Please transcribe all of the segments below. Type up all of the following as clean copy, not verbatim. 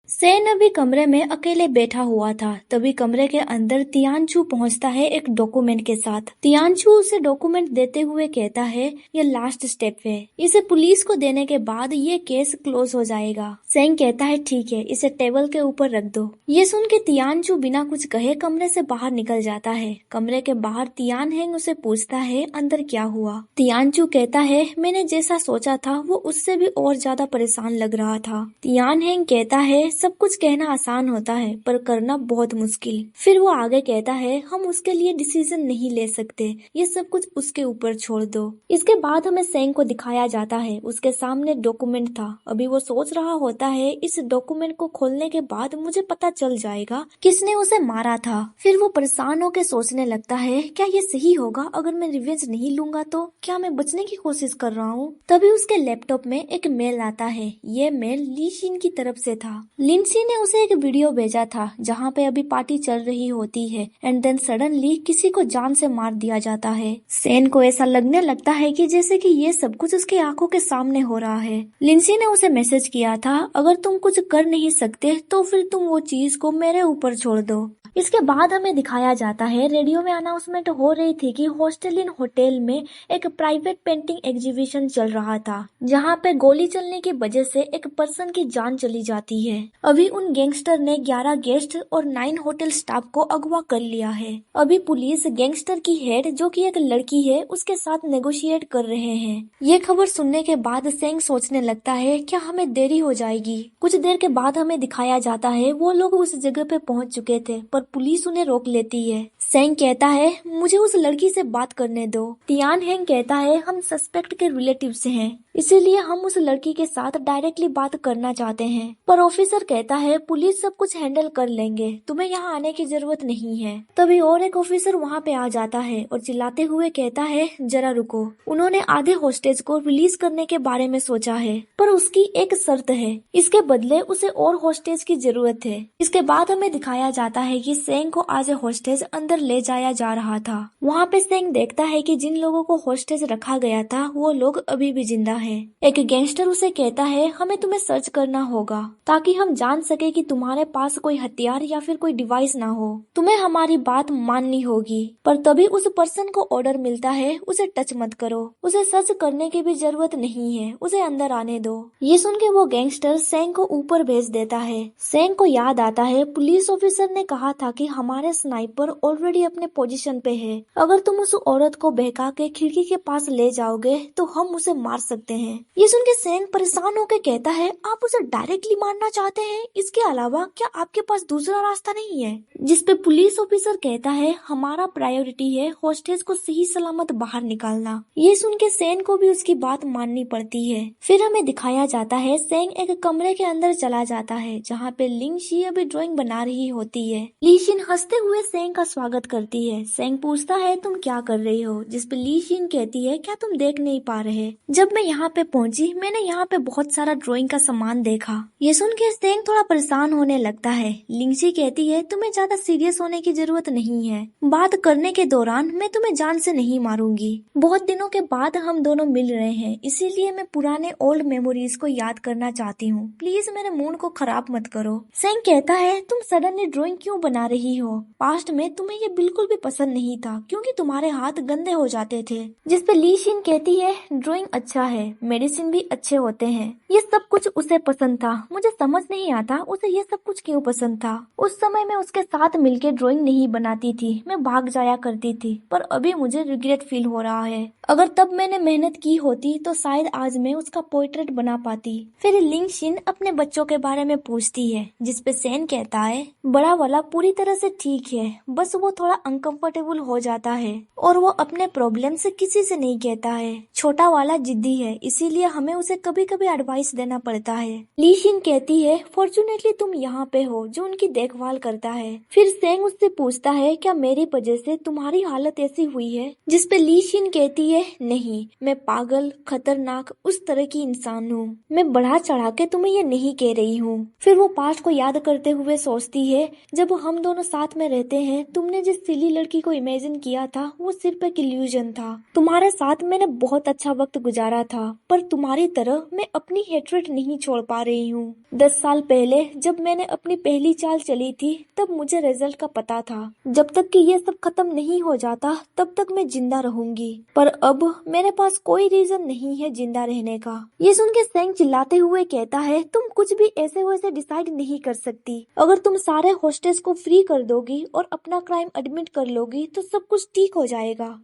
सेन अभी कमरे में अकेले बैठा हुआ था। तभी कमरे के अंदर तियानचू पहुंचता है एक डॉक्यूमेंट के साथ। तियानचू उसे डॉक्यूमेंट देते हुए कहता है ये लास्ट स्टेप है, इसे पुलिस को देने के बाद ये केस क्लोज हो जाएगा। सेन कहता है ठीक है, इसे टेबल के ऊपर रख दो। ये सुन के तियानचू बिना कुछ कहे कमरे से बाहर निकल जाता है। कमरे के बाहर तियान हेंग उसे पूछता है अंदर क्या हुआ। तियानचू कहता है मैंने जैसा सोचा था वो उससे भी और ज्यादा परेशान लग रहा था। तियान हेंग कहता है सब कुछ कहना आसान होता है पर करना बहुत मुश्किल। फिर वो आगे कहता है हम उसके लिए डिसीजन नहीं ले सकते, ये सब कुछ उसके ऊपर छोड़ दो। इसके बाद हमें सेंग को दिखाया जाता है। उसके सामने डॉक्यूमेंट था। अभी वो सोच रहा होता है इस डॉक्यूमेंट को खोलने के बाद मुझे पता चल जाएगा किसने उसे मारा था। फिर वो परेशान होकर सोचने लगता है क्या ये सही होगा, अगर मैं रिवेंज नहीं लूंगा तो क्या मैं बचने की कोशिश कर रहा हूँ। तभी उसके लैपटॉप में एक मेल आता है। ये मेल ली शिन की तरफ से था। लिंसी ने उसे एक वीडियो भेजा था जहाँ पे अभी पार्टी चल रही होती है एंड देन सडनली किसी को जान से मार दिया जाता है। सेन को ऐसा लगने लगता है कि जैसे कि ये सब कुछ उसकी आंखों के सामने हो रहा है। लिंसी ने उसे मैसेज किया था अगर तुम कुछ कर नहीं सकते तो फिर तुम वो चीज को मेरे ऊपर छोड़ दो। इसके बाद हमें दिखाया जाता है रेडियो में अनाउंसमेंट हो रही थी कि हॉस्टल इन होटल में एक प्राइवेट पेंटिंग एग्जीबिशन चल रहा था जहाँ पे गोली चलने की वजह से एक पर्सन की जान चली जाती है। अभी उन गैंगस्टर ने 11 गेस्ट और 9 होटल स्टाफ को अगवा कर लिया है। अभी पुलिस गैंगस्टर की हेड जो कि एक लड़की है उसके साथ नेगोशिएट कर रहे हैं। ये खबर सुनने के बाद सेंग सोचने लगता है क्या हमें देरी हो जाएगी। कुछ देर के बाद हमें दिखाया जाता है वो लोग उस जगह पे पहुंच चुके थे पर पुलिस उन्हें रोक लेती है। सेंग कहता है मुझे उस लड़की से बात करने दो। तियान हेंग कहता है हम सस्पेक्ट के रिलेटिव से हैं, इसीलिए हम उस लड़की के साथ डायरेक्टली बात करना चाहते हैं। पर ऑफिसर कहता है पुलिस सब कुछ हैंडल कर लेंगे, तुम्हें यहाँ आने की जरूरत नहीं है। तभी और एक ऑफिसर वहाँ पे आ जाता है और चिल्लाते हुए कहता है जरा रुको, उन्होंने आधे हॉस्टेज को रिलीज करने के बारे में सोचा है पर उसकी एक शर्त है, इसके बदले उसे और हॉस्टेज की जरूरत है। इसके बाद हमें दिखाया जाता है कि सेंग को आज हॉस्टेज अंदर ले जाया जा रहा था। वहाँ पे सेंग देखता है कि जिन लोगों को हॉस्टेज रखा गया था वो लोग अभी भी जिंदा है। एक गैंगस्टर उसे कहता है हमें तुम्हें सर्च करना होगा ताकि हम जान सके कि तुम्हारे पास कोई हथियार या फिर कोई डिवाइस ना हो, तुम्हें हमारी बात माननी होगी। पर तभी उस पर्सन को ऑर्डर मिलता है उसे टच मत करो, उसे सर्च करने की भी जरूरत नहीं है, उसे अंदर आने दो। ये सुन के वो गैंगस्टर सेंग को ऊपर भेज देता है। सेंग को याद आता है पुलिस ऑफिसर ने कहा था कि हमारे स्नाइपर ऑलरेडी अपने पोजीशन पे है, अगर तुम उस औरत को बहका के खिड़की के पास ले जाओगे तो हम उसे मार सकते हैं। ये सुन के सेंग परेशान होकर कहता है आप उसे डायरेक्टली मारना चाहते हैं, इसके अलावा क्या आपके पास दूसरा रास्ता नहीं है। जिसपे पुलिस ऑफिसर कहता है हमारा प्रायोरिटी है हॉस्टेज को सही सलामत बाहर निकालना। ये सुन के सेन को भी उसकी बात माननी पड़ती है। फिर हमें दिखाया जाता है सेंग एक कमरे के अंदर चला जाता है जहाँ पे लिंग शी अभी ड्राइंग बना रही होती है। ली शिन हंसते हुए सेंग का स्वागत करती है। सेंग पूछता है तुम क्या कर रही हो, जिसपे ली शिन कहती है क्या तुम देख नहीं पा रहे, जब मैं यहाँ पे पहुंची मैंने यहाँ पे बहुत सारा ड्राइंग का सामान देखा। ये सुन के सेंग थोड़ा परेशान होने लगता है। लिंगसी कहती है तुम्हें ज्यादा सीरियस होने की जरूरत नहीं है, बात करने के दौरान मैं तुम्हें जान से नहीं मारूंगी। बहुत दिनों के बाद हम दोनों मिल रहे हैं इसीलिए मैं पुराने ओल्ड मेमोरीज को याद करना चाहती हूँ, प्लीज मेरे मूड को खराब मत करो। सेंग कहता है तुम सडनली ड्राइंग क्यों बना रही हो, पास्ट में तुम्हें ये बिल्कुल भी पसंद नहीं था क्योंकि तुम्हारे हाथ गंदे हो जाते थे। जिसपे ली शिन कहती है ड्राइंग अच्छा है, मेडिसिन भी अच्छे होते हैं। ये सब कुछ उसे पसंद था, मुझे समझ नहीं आता उसे ये सब कुछ क्यों पसंद था। उस समय मैं उसके साथ मिलकर ड्राइंग नहीं बनाती थी, मैं भाग जाया करती थी, पर अभी मुझे रिग्रेट फील हो रहा है। अगर तब मैंने मेहनत की होती तो शायद आज मैं उसका पोर्ट्रेट बना पाती। फिर लिंग शिन अपने बच्चों के बारे में पूछती है, जिसपे सेन कहता है बड़ा वाला पूरी तरह से ठीक है, बस वो थोड़ा अनकंफर्टेबल हो जाता है और वो अपने प्रॉब्लम से किसी से नहीं कहता है। छोटा वाला जिद्दी है इसीलिए हमें उसे कभी कभी एडवाइस देना पड़ता है। ली शिन कहती है फॉर्चुनेटली तुम यहाँ पे हो जो उनकी देखभाल करता है। फिर सेंग उससे पूछता है क्या मेरी वजह से तुम्हारी हालत ऐसी हुई है, जिसपे ली शिन कहती है नहीं, मैं पागल खतरनाक उस तरह की इंसान हूँ, मैं बढ़ा चढ़ा के तुम्हें ये नहीं कह रही हूँ। फिर वो पास्ट को याद करते हुए सोचती है जब हम दोनों साथ में रहते हैं तुमने जिस सिली लड़की को इमेजिन किया था वो सिर्फ एक इल्यूजन था, तुम्हारे साथ मैंने बहुत अच्छा वक्त गुजारा था कहा, पर तुम्हारी तरह मैं अपनी हेट्रेड नहीं छोड़ पा रही हूँ। 10 साल पहले जब मैंने अपनी पहली चाल चली थी तब मुझे रिजल्ट का पता था। जब तक कि ये सब खत्म नहीं हो जाता तब तक मैं जिंदा रहूंगी, पर अब मेरे पास कोई रीजन नहीं है जिंदा रहने का। ये सुन के सेंग चिल्लाते हुए कहता है, तुम कुछ भी ऐसे वैसे डिसाइड नहीं कर सकती। अगर तुम सारे होस्टेस को फ्री कर दोगी और अपना क्राइम एडमिट कर लोगी तो सब कुछ ठीक हो जाएगा।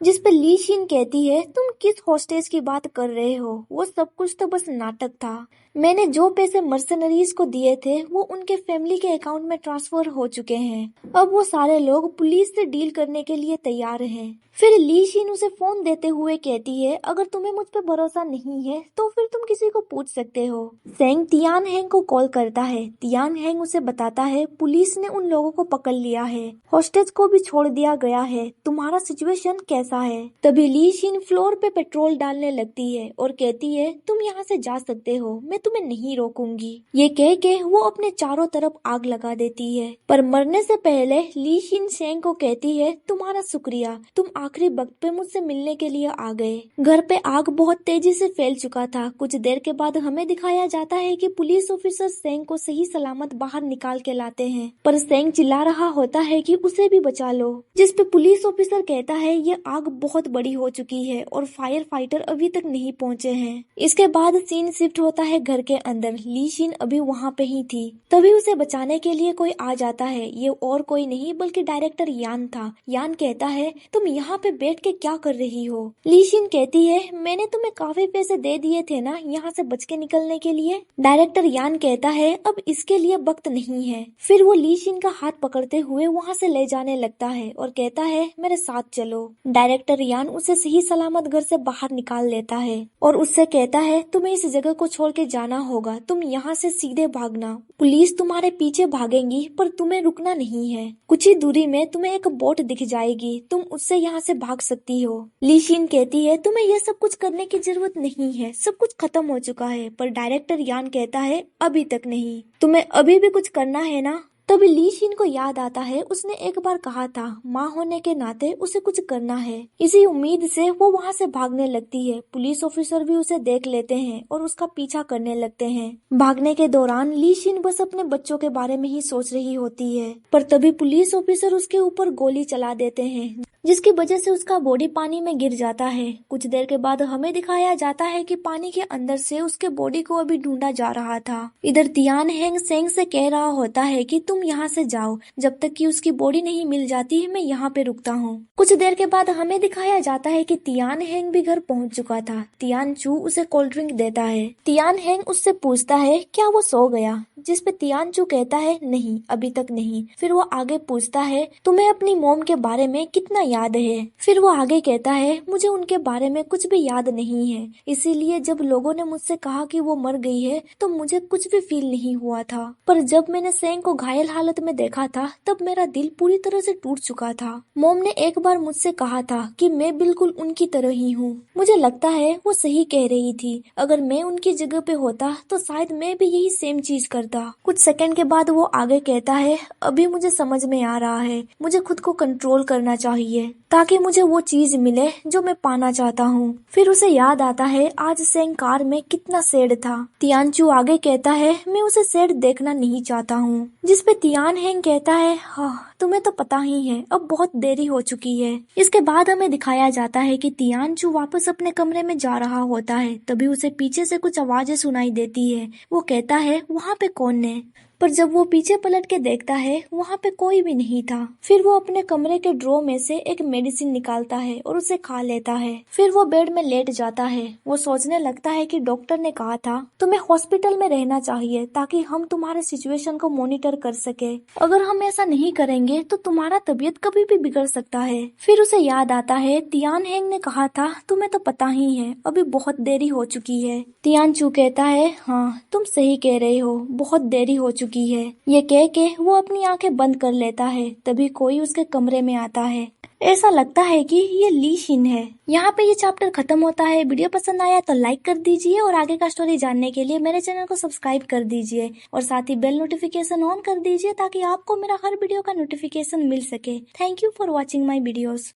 जिस पे ली शीन कहती है, तुम किस होस्टेस की बात कर रहे हो? वो सब कुछ तो बस नाटक था। मैंने जो पैसे मर्सनरीज को दिए थे वो उनके फैमिली के अकाउंट में ट्रांसफर हो चुके हैं। अब वो सारे लोग पुलिस से डील करने के लिए तैयार हैं। फिर ली शीन उसे फोन देते हुए कहती है, अगर तुम्हें मुझ पर भरोसा नहीं है तो फिर तुम किसी को पूछ सकते हो। सेंग तियान हैंग को कॉल करता है। तियान हैंग उसे बताता है, पुलिस ने उन लोगों को पकड़ लिया है, हॉस्टेज को भी छोड़ दिया गया है, तुम्हारा सिचुएशन कैसा है? तभी ली शीन फ्लोर पे पेट्रोल डालने लगती है और कहती है, तुम यहाँ से जा सकते हो, मैं तुम्हें नहीं रोकूंगी। ये कह के वो अपने चारों तरफ आग लगा देती है। पर मरने से पहले ली शीन सेंग को कहती है, तुम्हारा शुक्रिया, तुम आखिरी वक्त पे मुझसे मिलने के लिए आ गए। घर पे आग बहुत तेजी से फैल चुका था। कुछ देर के बाद हमें दिखाया जाता है कि पुलिस ऑफिसर सेंग को सही सलामत बाहर निकाल के लाते हैं, पर सेंग चिल्ला रहा होता है कि उसे भी बचा लो। जिस पे पुलिस ऑफिसर कहता है, ये आग बहुत बड़ी हो चुकी है और फायर फाइटर अभी तक नहीं पहुँचे हैं। इसके बाद सीन शिफ्ट होता है घर के अंदर। ली शीन अभी वहाँ पे ही थी। तभी उसे बचाने के लिए कोई आ जाता है। ये और कोई नहीं बल्कि डायरेक्टर यान था। यान कहता है, तुम यहाँ पे बैठ के क्या कर रही हो? ली शीन कहती है, मैंने तुम्हें काफी पैसे दे दिए थे ना यहाँ से बच के निकलने के लिए। डायरेक्टर यान कहता है, अब इसके लिए वक्त नहीं है। फिर वो ली शीन का हाथ पकड़ते हुए वहाँ से ले जाने लगता है और कहता है, मेरे साथ चलो। डायरेक्टर यान उसे सही सलामत घर से बाहर निकाल लेता है और उससे कहता है, तुम्हें इस जगह को छोड़ के जाना होगा, तुम यहाँ से सीधे भागना। पुलिस तुम्हारे पीछे भागेंगी पर तुम्हें रुकना नहीं है। कुछ ही दूरी में तुम्हें एक बोट दिख जाएगी, तुम उससे यहाँ से भाग सकती हो। ली शीन कहती है, तुम्हें यह सब कुछ करने की जरूरत नहीं है, सब कुछ खत्म हो चुका है। पर डायरेक्टर यान कहता है, अभी तक नहीं, तुम्हें अभी भी कुछ करना है ना। तभी ली शीन को याद आता है, उसने एक बार कहा था, माँ होने के नाते उसे कुछ करना है। इसी उम्मीद से वो वहाँ से भागने लगती है। पुलिस ऑफिसर भी उसे देख लेते हैं और उसका पीछा करने लगते हैं। भागने के दौरान ली शीन बस अपने बच्चों के बारे में ही सोच रही होती है, पर तभी पुलिस ऑफिसर उसके ऊपर गोली चला देते हैं, जिसकी वजह से उसका बॉडी पानी में गिर जाता है। कुछ देर के बाद हमें दिखाया जाता है कि पानी के अंदर से उसके बॉडी को अभी ढूंढा जा रहा था। इधर तियान हैंग सेंग से कह रहा होता है कि तुम यहाँ से जाओ, जब तक कि उसकी बॉडी नहीं मिल जाती मैं यहाँ पे रुकता हूँ। कुछ देर के बाद हमें दिखाया जाता है कि तियान हैंग भी घर पहुँच चुका था। तियान चू उसे कोल्ड ड्रिंक देता है। तियान हैंग उससे पूछता है, क्या वो सो गया? जिस पे तियान चू कहता है, नहीं, अभी तक नहीं। फिर वो आगे पूछता है, तुम्हें अपनी मॉम के बारे में कितना याद है? फिर वो आगे कहता है, मुझे उनके बारे में कुछ भी याद नहीं है, इसीलिए जब लोगों ने मुझसे कहा कि वो मर गई है तो मुझे कुछ भी फील नहीं हुआ था। पर जब मैंने सेंग को घायल हालत में देखा था तब मेरा दिल पूरी तरह से टूट चुका था। मॉम ने एक बार मुझसे कहा था कि मैं बिल्कुल उनकी तरह ही हूँ। मुझे लगता है वो सही कह रही थी। अगर मैं उनकी जगह पे होता तो शायद मैं भी यही सेम चीज करता। कुछ सेकंड के बाद वो आगे कहता है, अभी मुझे समझ में आ रहा है, मुझे खुद को कंट्रोल करना चाहिए ताकि मुझे वो चीज मिले जो मैं पाना चाहता हूँ। फिर उसे याद आता है, आज सेंग कार में कितना सैड था। तियानचू आगे कहता है, मैं उसे सैड देखना नहीं चाहता हूँ। जिस पे तियान हैंग कहता है, हाँ तुम्हें तो पता ही है, अब बहुत देरी हो चुकी है। इसके बाद हमें दिखाया जाता है कि तियानचू वापस अपने कमरे में जा रहा होता है। तभी उसे पीछे से कुछ आवाजें सुनाई देती है। वो कहता है, वहाँ पे कौन है? पर जब वो पीछे पलट के देखता है वहाँ पे कोई भी नहीं था। फिर वो अपने कमरे के ड्रॉ में से एक मेडिसिन निकालता है और उसे खा लेता है। फिर वो बेड में लेट जाता है। वो सोचने लगता है कि डॉक्टर ने कहा था तुम्हें हॉस्पिटल में रहना चाहिए ताकि हम तुम्हारे सिचुएशन को मॉनिटर कर सके। अगर हम ऐसा नहीं करेंगे तो तुम्हारा तबीयत कभी भी बिगड़ सकता है। फिर उसे याद आता है, तियान हैंग ने कहा था तुम्हें तो पता ही है, अभी बहुत देरी हो चुकी है। तियानचू कहता है, हाँ तुम सही कह रहे हो, बहुत देरी हो चुकी है। ये कह के वो अपनी आंखें बंद कर लेता है। तभी कोई उसके कमरे में आता है। ऐसा लगता है कि ये ली शीन है। यहाँ पे ये चैप्टर खत्म होता है। वीडियो पसंद आया तो लाइक कर दीजिए और आगे का स्टोरी जानने के लिए मेरे चैनल को सब्सक्राइब कर दीजिए और साथ ही बेल नोटिफिकेशन ऑन कर दीजिए ताकि आपको मेरा हर वीडियो का नोटिफिकेशन मिल सके। Thank you for watching my videos.